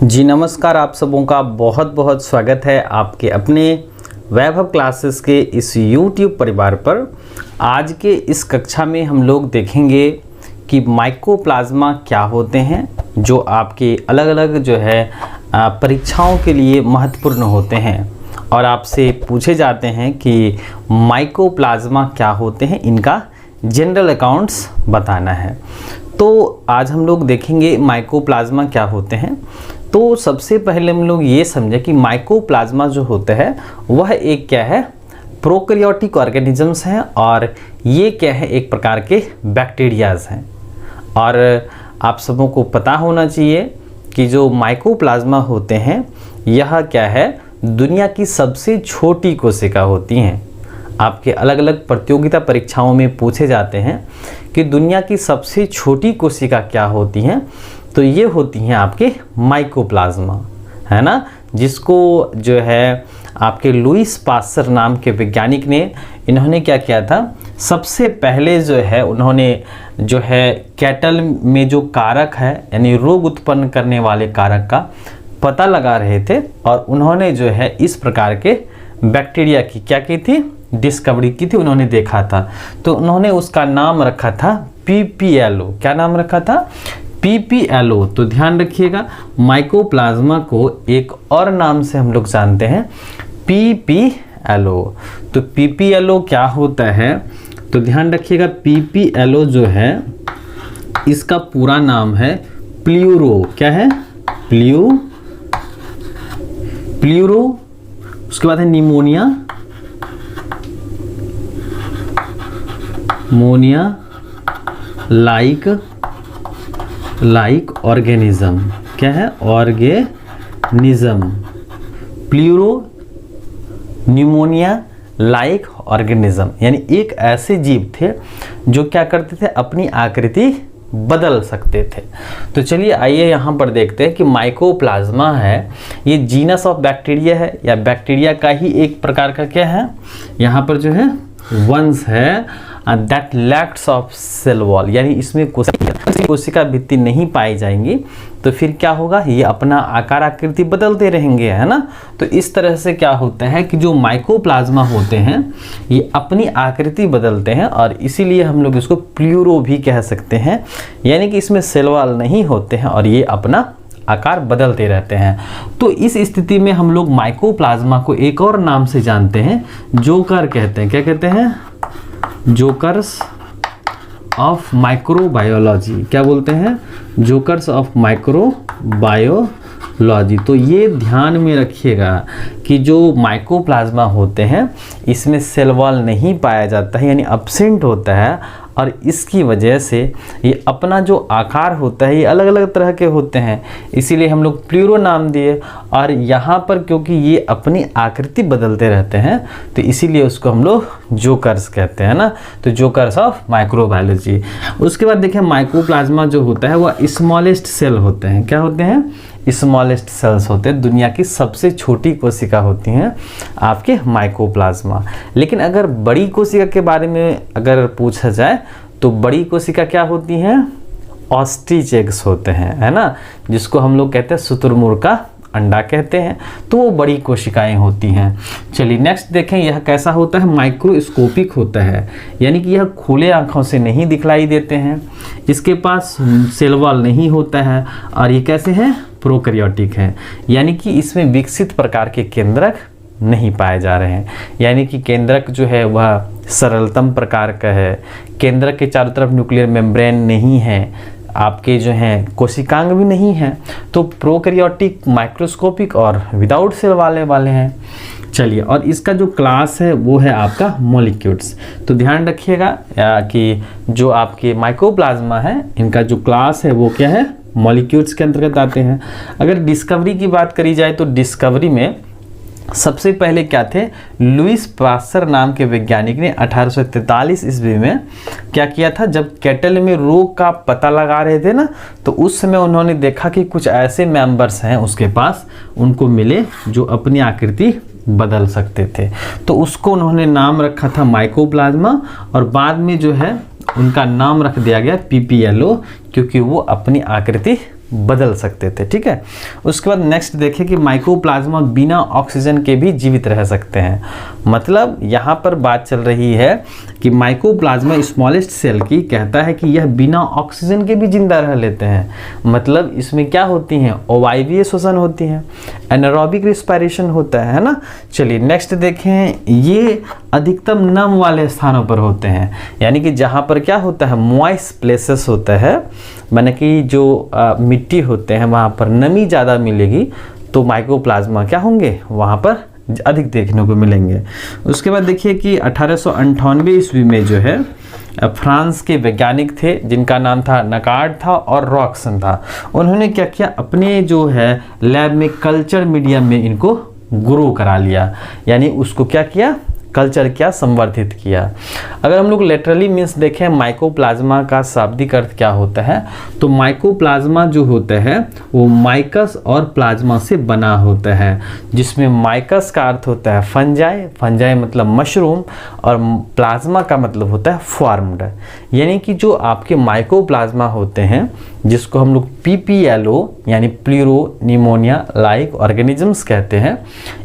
जी नमस्कार, आप सबों का बहुत बहुत स्वागत है आपके अपने वैभव क्लासेस के इस YouTube परिवार पर। आज के इस कक्षा में हम लोग देखेंगे कि माइकोप्लाज्मा क्या होते हैं, जो आपके अलग अलग जो है परीक्षाओं के लिए महत्वपूर्ण होते हैं और आपसे पूछे जाते हैं कि माइकोप्लाज्मा क्या होते हैं, इनका जनरल अकाउंट्स बताना है। तो आज हम लोग देखेंगे माइकोप्लाज्मा क्या होते हैं। तो सबसे पहले हम लोग ये समझें कि माइकोप्लाज्मा जो होता है वह एक क्या है, प्रोकैरियोटिक ऑर्गेनिजम्स हैं और ये क्या है, एक प्रकार के बैक्टीरियाज हैं। और आप सबों को पता होना चाहिए कि जो माइकोप्लाज्मा होते हैं यह क्या है, दुनिया की सबसे छोटी कोशिका होती हैं। आपके अलग अलग प्रतियोगिता परीक्षाओं में पूछे जाते हैं कि दुनिया की सबसे छोटी कोशिका क्या होती हैं, तो ये होती हैं आपके माइकोप्लाज्मा, है ना, जिसको जो है आपके लुईस पास्चर नाम के वैज्ञानिक ने, इन्होंने क्या किया था, सबसे पहले जो है उन्होंने जो है कैटल में जो कारक है यानी रोग उत्पन्न करने वाले कारक का पता लगा रहे थे और उन्होंने जो है इस प्रकार के बैक्टीरिया की क्या की थी, डिस्कवरी की थी, उन्होंने देखा था। तो उन्होंने उसका नाम रखा था PPLO। क्या नाम रखा था? PPLO। तो ध्यान रखिएगा, माइकोप्लाज्मा को एक और नाम से हम लोग जानते हैं PPLO। तो PPLO क्या होता है, तो ध्यान रखिएगा, PPLO जो है इसका पूरा नाम है प्ल्यूरो। क्या है? प्ल्यूरो। उसके बाद है निमोनिया लाइक ऑर्गेनिज्म। क्या है? Organism. Pleuro pneumonia like organism, यानी एक ऐसे जीव थे जो क्या करते थे, अपनी आकृति बदल सकते थे। तो चलिए आइए यहाँ पर देखते हैं कि माइकोप्लाज्मा है, ये जीनस ऑफ बैक्टीरिया है या बैक्टीरिया का ही एक प्रकार का क्या है, यहाँ पर जो है वंश है that lacks of cell wall, यानी इसमें कोशिका भित्ति नहीं पाई जाएंगी। तो फिर क्या होगा, ये अपना आकार आकृति बदलते रहेंगे, है ना। तो इस तरह से क्या होता है कि जो माइकोप्लाज्मा होते हैं ये अपनी आकृति बदलते हैं और इसीलिए हम लोग इसको प्ल्यूरो भी कह सकते हैं, यानी कि इसमें सेल वॉल नहीं होते हैं और ये अपना आकार बदलते रहते हैं। तो इस स्थिति में हम लोग माइकोप्लाज्मा को एक और नाम से जानते हैं, जोकर कहते हैं। क्या कहते हैं? Jokers of microbiology. क्या बोलते हैं? Jokers of microbiology. तो ये ध्यान में रखिएगा कि जो माइकोप्लाज्मा होते हैं इसमें सेल वॉल नहीं पाया जाता है, यानी अब्सेंट होता है और इसकी वजह से ये अपना जो आकार होता है ये अलग अलग तरह के होते हैं, इसीलिए हम लोग प्ल्यूरो नाम दिए। और यहाँ पर क्योंकि ये अपनी आकृति बदलते रहते हैं तो इसीलिए उसको हम लोग जोकर्स कहते हैं ना, तो जोकर्स ऑफ माइक्रोबायोलॉजी। उसके बाद देखिए माइकोप्लाज्मा जो होता है वह स्मॉलेस्ट सेल होते हैं। क्या होते हैं? स्मॉलेस्ट सेल्स होते हैं, दुनिया की सबसे छोटी कोशिका होती हैं आपके माइकोप्लाज्मा। लेकिन अगर बड़ी कोशिका के बारे में अगर पूछा जाए तो बड़ी कोशिका क्या होती हैं? ऑस्ट्रिच एग्स होते हैं, है ना, जिसको हम लोग कहते हैं शुतुरमुर्ग का अंडा कहते हैं। तो वो बड़ी कोशिकाएं होती हैं। चलिए नेक्स्ट देखें, यह कैसा होता है, माइक्रोस्कोपिक होता है, यानी कि यह खुले आंखों से नहीं दिखलाई देते हैं, इसके पास सेल वॉल नहीं होता है और ये कैसे हैं, प्रोकैरियोटिक है, यानी कि इसमें विकसित प्रकार के केंद्रक नहीं पाए जा रहे हैं, यानी कि केंद्रक जो है वह सरलतम प्रकार का है, केंद्रक के चारों तरफ न्यूक्लियर मेम्ब्रेन नहीं है, आपके जो हैं कोशिकांग भी नहीं है, तो प्रोकैरियोटिक, माइक्रोस्कोपिक और विदाउट सेल वाले हैं। चलिए, और इसका जो क्लास है वो है आपका मॉलिक्यूल्स। तो ध्यान रखिएगा कि जो आपके माइकोप्लाज्मा है इनका जो क्लास है वो क्या है, मॉलिक्यूल्स के अंतर्गत आते हैं। अगर डिस्कवरी की बात करी जाए तो डिस्कवरी में सबसे पहले क्या थे, लुईस पास्चर नाम के वैज्ञानिक ने 1843 ईस्वी में क्या किया था, जब कैटल में रोग का पता लगा रहे थे ना, तो उस समय उन्होंने देखा कि कुछ ऐसे मेंबर्स हैं उसके पास, उनको मिले जो अपनी आकृति बदल सकते थे। तो उसको उन्होंने नाम रखा था माइकोप्लाज्मा और बाद में जो है उनका नाम रख दिया गया PPLO, क्योंकि वो अपनी आकृति बदल सकते थे। ठीक है, उसके बाद नेक्स्ट देखें कि माइकोप्लाज्मा बिना ऑक्सीजन के भी जीवित रह सकते हैं। मतलब यहाँ पर बात चल रही है कि माइकोप्लाज्मा स्मॉलेस्ट सेल की कहता है कि यह बिना ऑक्सीजन के भी जिंदा रह लेते हैं। मतलब इसमें क्या होती हैं, अवायवीय श्वसन होती हैं, एनारोबिक रिस्पायरेशन होता है ना। चलिए नेक्स्ट देखें, ये अधिकतम नम वाले स्थानों पर होते हैं, यानी कि जहाँ पर क्या होता है, मॉइस्ट प्लेसेस होता है, माने कि जो मिट्टी होते हैं वहाँ पर नमी ज़्यादा मिलेगी तो माइकोप्लाज्मा क्या होंगे, वहाँ पर अधिक देखने को मिलेंगे। उसके बाद देखिए कि 1898 ईस्वी में जो है फ्रांस के वैज्ञानिक थे जिनका नाम था नकार्ड था और रॉक्सन था। उन्होंने क्या किया, अपने जो है लैब में कल्चर मीडियम में इनको ग्रो करा लिया, यानी उसको क्या किया, कल्चर क्या, संवर्धित किया। अगर हम लोग लेटरली मीन्स देखें माइकोप्लाज्मा का शाब्दिक अर्थ क्या होता है, तो माइकोप्लाज्मा जो होता है वो माइकस और प्लाज्मा से बना होता है, जिसमें माइकस का अर्थ होता है फंजाई, फंजाई मतलब मशरूम, और प्लाज्मा का मतलब होता है फॉर्म्ड। यानी कि जो आपके माइकोप्लाज्मा होते हैं जिसको हम लोग PPLO यानी प्लूरो निमोनिया लाइक ऑर्गेनिजम्स कहते हैं,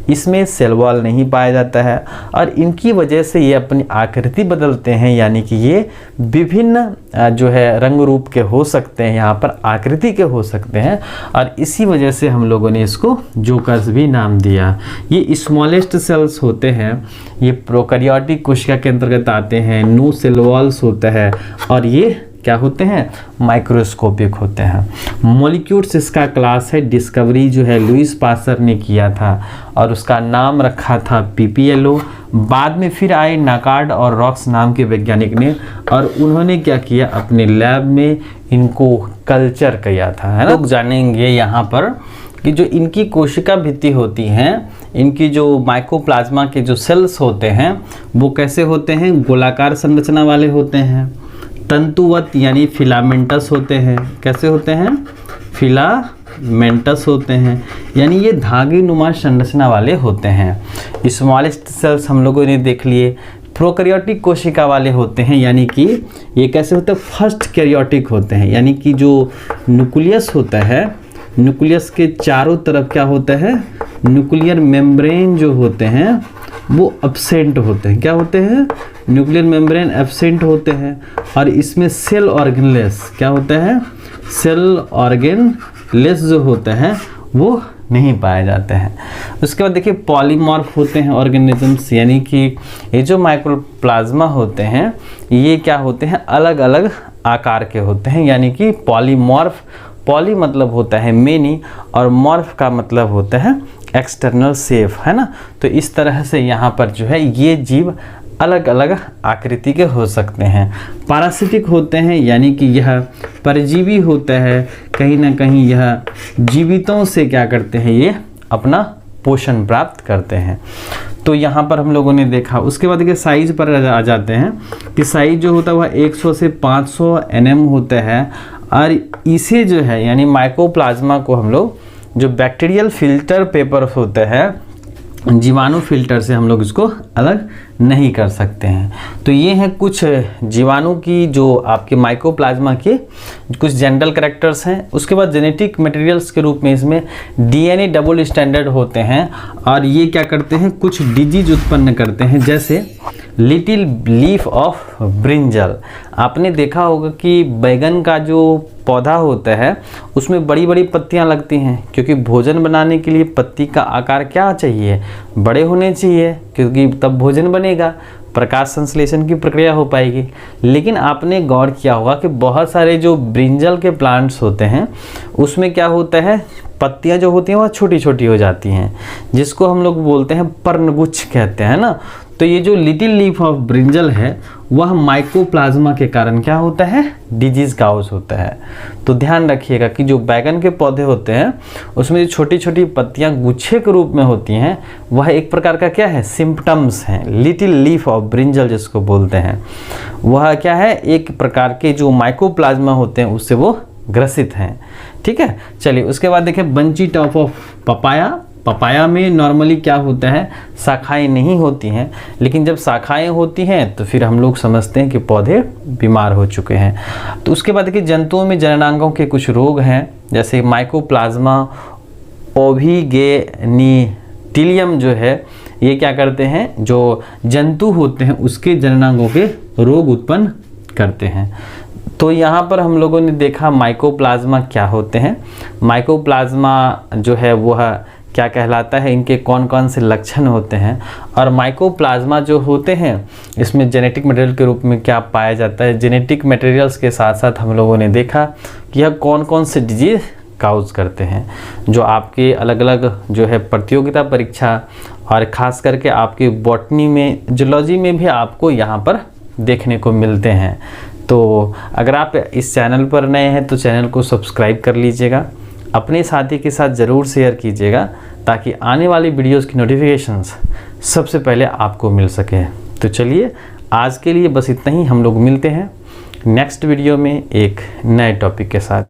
इसमें सेल वॉल नहीं पाया जाता है और इनकी वजह से ये अपनी आकृति बदलते हैं, यानी कि ये विभिन्न जो है रंग रूप के हो सकते हैं, यहाँ पर आकृति के हो सकते हैं, और इसी वजह से हम लोगों ने इसको जोकस भी नाम दिया। ये स्मॉलेस्ट सेल्स होते हैं, ये प्रोकैरियोटिक कोशिका के अंतर्गत आते हैं, नो सेल वॉल्स होता है, और ये क्या होते हैं, माइक्रोस्कोपिक होते हैं। मॉलिक्यूल्स इसका क्लास है, डिस्कवरी जो है लुइस पास्चर ने किया था और उसका नाम रखा था PPLO। बाद में फिर आए नकार्ड और रॉक्स नाम के वैज्ञानिक ने, और उन्होंने क्या किया, अपने लैब में इनको कल्चर किया था, है ना। लोग जानेंगे यहाँ पर कि जो इनकी कोशिका भित्ति होती हैं, इनकी जो माइकोप्लाज्मा के जो सेल्स होते हैं वो कैसे होते हैं, गोलाकार संरचना वाले होते हैं, तंतुवत यानी फिलामेंटस होते हैं। कैसे होते हैं, फिलामेंटस होते हैं, यानी ये धागे नुमा संरचना वाले होते हैं। स्मॉलेस्ट सेल्स हम लोगों ने देख लिए। प्रोकैरियोटिक कोशिका वाले होते हैं, यानी कि ये कैसे होते हैं, फर्स्ट कैरियोटिक होते हैं, यानी कि जो न्यूक्लियस होता है, न्यूक्लियस के चारों तरफ क्या होता है, न्यूक्लियर मेम्ब्रेन जो होते हैं वो एब्सेंट होते हैं। क्या होते हैं, न्यूक्लियर मेम्ब्रेन एब्सेंट होते हैं, और इसमें सेल ऑर्गेनलेस क्या होता है, सेल ऑर्गेनलेस जो होता है वो नहीं पाए जाते हैं। उसके बाद देखिए पॉलीमॉर्फ होते हैं ऑर्गेनिजम्स, यानी कि ये जो माइकोप्लाज्मा होते हैं ये क्या होते हैं, अलग अलग आकार के होते हैं, यानी कि पॉलीमॉर्फ। पॉली मतलब होता है मेनी और मॉर्फ का मतलब होता है एक्सटर्नल सेफ, है ना। तो इस तरह से यहाँ पर जो है ये जीव अलग अलग आकृति के हो सकते हैं। पैरासिटिक होते हैं, यानी कि यह परजीवी होता है, कहीं ना कहीं यह जीवितों से क्या करते हैं, ये अपना पोषण प्राप्त करते हैं। तो यहाँ पर हम लोगों ने देखा। उसके बाद देखिए साइज पर आ जाते हैं कि साइज जो होता है वह 100 से 500 nm होता है, और इसे जो है यानी माइकोप्लाज्मा को हम लोग जो बैक्टीरियल फिल्टर पेपर होते हैं, जीवाणु फिल्टर से हम लोग इसको अलग नहीं कर सकते हैं। तो ये हैं कुछ जीवाणु की जो आपके माइकोप्लाज्मा के कुछ जनरल कैरेक्टर्स हैं। उसके बाद जेनेटिक मटेरियल्स के रूप में इसमें DNA डबल स्टैंडर्ड होते हैं, और ये क्या करते हैं, कुछ डिजीज उत्पन्न करते हैं, जैसे लिटिल लीफ ऑफ ब्रिंजल। आपने देखा होगा कि बैगन का जो पौधा होता है उसमें बड़ी बड़ी पत्तियां लगती हैं, क्योंकि भोजन बनाने के लिए पत्ती का आकार क्या चाहिए, बड़े होने चाहिए, क्योंकि तब भोजन बनेगा, प्रकाश संश्लेषण की प्रक्रिया हो पाएगी। लेकिन आपने गौर किया होगा कि बहुत सारे जो ब्रिंजल के प्लांट्स होते हैं उसमें क्या होता है, पत्तियां जो होती हैं वह छोटी छोटी हो जाती हैं, जिसको हम लोग बोलते हैं पर्णगुच्छ कहते हैं ना। तो ये जो लिटिल लीफ ऑफ ब्रिंजल है वह माइकोप्लाज्मा के कारण क्या होता है, डिजीज काउज होता है। तो ध्यान रखिएगा कि जो बैगन के पौधे होते हैं उसमें जो छोटी छोटी पत्तियां गुच्छे के रूप में होती हैं वह एक प्रकार का क्या है, सिम्पटम्स हैं। लिटिल लीफ ऑफ ब्रिंजल जिसको बोलते हैं वह क्या है, एक प्रकार के जो माइकोप्लाज्मा होते हैं उससे वो ग्रसित हैं। ठीक है, चलिए उसके बाद देखिए bunchy top of papaya. Papaya में नॉर्मली क्या होता है, शाखाएं नहीं होती हैं, लेकिन जब शाखाएं होती हैं तो फिर हम लोग समझते हैं कि पौधे बीमार हो चुके हैं। तो उसके बाद देखिए जंतुओं में जननांगों के कुछ रोग हैं, जैसे माइकोप्लाज्मा ओविगेनिटिलियम जो है, ये क्या करते हैं, जो जंतु होते हैं उसके जननांगों के रोग उत्पन्न करते हैं। तो यहाँ पर हम लोगों ने देखा माइकोप्लाज्मा क्या होते हैं। माइकोप्लाज्मा जो है वह क्या कहलाता है, इनके कौन कौन से लक्षण होते हैं, और माइकोप्लाज्मा जो होते हैं इसमें जेनेटिक मटेरियल के रूप में क्या पाया जाता है। जेनेटिक मटेरियल्स के साथ साथ हम लोगों ने देखा कि यह कौन कौन से डिजीज़ काउज करते हैं, जो आपके अलग अलग जो है प्रतियोगिता परीक्षा और ख़ास करके आपके बॉटनी में, जूलॉजी में भी आपको यहाँ पर देखने को मिलते हैं। तो अगर आप इस चैनल पर नए हैं तो चैनल को सब्सक्राइब कर लीजिएगा, अपने साथी के साथ ज़रूर शेयर कीजिएगा ताकि आने वाली वीडियोस की नोटिफिकेशंस सबसे पहले आपको मिल सके। तो चलिए आज के लिए बस इतना ही, हम लोग मिलते हैं नेक्स्ट वीडियो में एक नए टॉपिक के साथ।